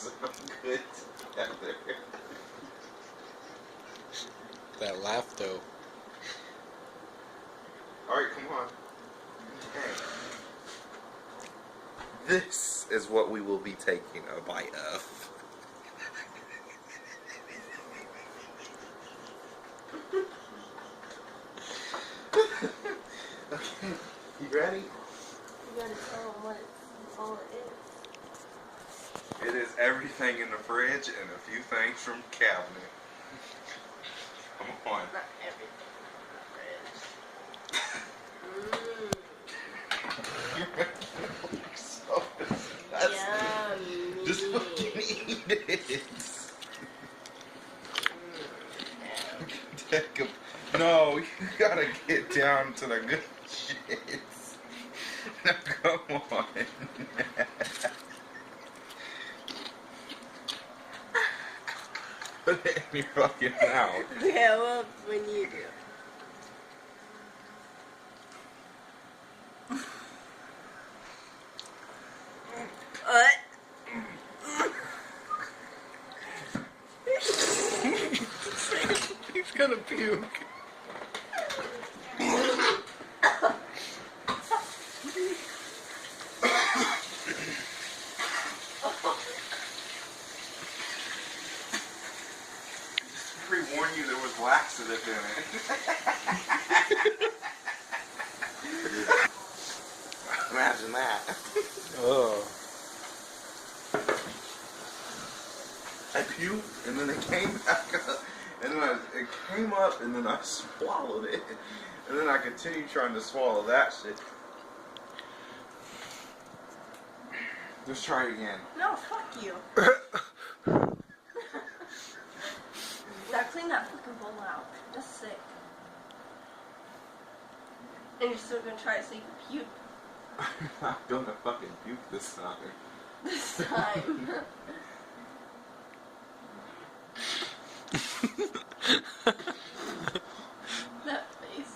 so good together. That laugh though. Alright, come on. Okay. This is what we will be taking a bite of. Okay, you ready? You gotta tell them what all it is. It is everything in the fridge and a few things from the cabinet. Come on. Not everything in the fridge. You're making me so disgusting. Yummy. Just fucking eat it. Take a, no, you gotta get down to the good shit. Now come on. Put it in your fucking mouth. Yeah, well, when you do. What? He's gonna puke. Pre-warn you there was laxative in it. Imagine that. Oh. I puked and then it came back up. And then it came up and then I swallowed it. And then I continued trying to swallow that shit. Just try it again. No, fuck you. Now clean that fucking bowl out. That's sick. And you're still gonna try to say puke I'm not gonna fucking puke this time. this time. That face.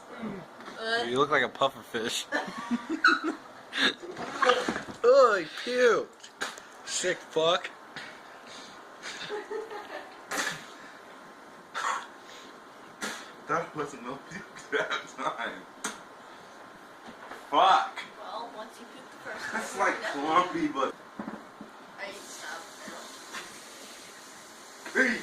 You look like a puffer fish. Oh, he puked. Sick fuck. That wasn't no puke that time. Fuck! Well, once you puke the first time. That's like clumpy, but. I stop now. Hey!